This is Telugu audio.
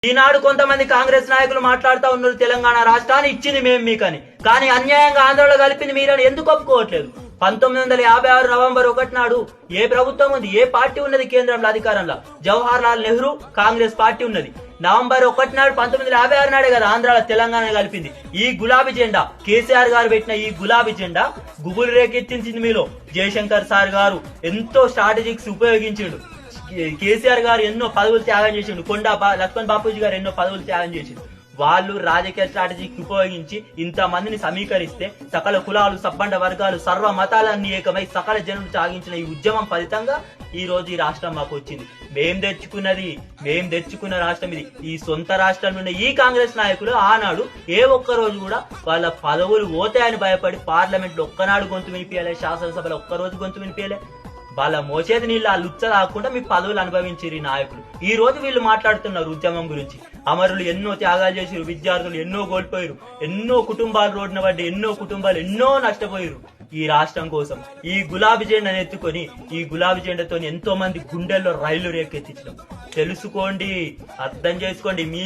ఈనాడు కొంతమంది కాంగ్రెస్ నాయకులు మాట్లాడుతూ ఉన్నారు తెలంగాణ రాష్ట్రాన్ని ఇచ్చింది మేము మీకని, కానీ అన్యాయంగా ఆంధ్రలో కలిపింది మీరని ఎందుకు ఒప్పుకోవట్లేదు? 1956 నవంబర్ 1 నాడు ఏ ప్రభుత్వం ఉంది, ఏ పార్టీ ఉన్నది కేంద్రంలో అధికారంలో? జవహర్ లాల్ నెహ్రూ కాంగ్రెస్ పార్టీ ఉన్నది. నవంబర్ 1 నాడు 1956 నాడే కదా ఆంధ్రాలో తెలంగాణ కలిపింది. ఈ గులాబీ జెండా కేసీఆర్ గారు పెట్టిన ఈ గులాబీ జెండా గుబులు రేకెత్తించింది మీలో. జయశంకర్ సార్ గారు ఎంతో స్ట్రాటజిక్స్ ఉపయోగించిండు. కేసీఆర్ గారు ఎన్నో పదవులు త్యాగం చేసిండు. లక్ష్మణ్ బాపూజీ గారు ఎన్నో పదవులు త్యాగం చేసిండు. వాళ్ళు రాజకీయ స్ట్రాటజీకి ఉపయోగించి ఇంత మందిని సమీకరిస్తే సకల కులాలు, సబ్బండ వర్గాలు, సర్వ మతాలన్నీ ఏకమై సకల జనులు సాగించిన ఈ ఉద్యమం ఫలితంగా ఈ రోజు ఈ రాష్ట్రం మాకు వచ్చింది. మేం తెచ్చుకున్న రాష్ట్రం ఇది. ఈ సొంత రాష్ట్రంలో ఉన్న ఈ కాంగ్రెస్ నాయకులు ఆనాడు ఏ ఒక్క రోజు కూడా వాళ్ళ పదవులు పోతాయని భయపడి పార్లమెంట్ లో ఒక్కనాడు గొంతు వినిపించలే, శాసనసభలో ఒక్కరోజు గొంతు వినిపించలే. వాళ్ళ మోచేతి నీళ్ళు ఆ లుచ్చ కాకుండా మీ పదవులు అనుభవించారు ఈ నాయకులు. ఈ రోజు వీళ్ళు మాట్లాడుతున్నారు ఉద్యమం గురించి. అమరులు ఎన్నో త్యాగాలు చేసారు, విద్యార్థులు ఎన్నో కోల్పోయారు, ఎన్నో కుటుంబాలు రోడ్డున పడ్డాయి, ఎన్నో కుటుంబాలు ఎన్నో నష్టపోయారు ఈ రాష్ట్రం కోసం. ఈ గులాబీ జెండాను ఎత్తుకొని ఈ గులాబీ జెండాతో ఎంతో మంది గుండెల్లో రైలు రేకెత్తించడం తెలుసుకోండి, అర్థం చేసుకోండి. మీ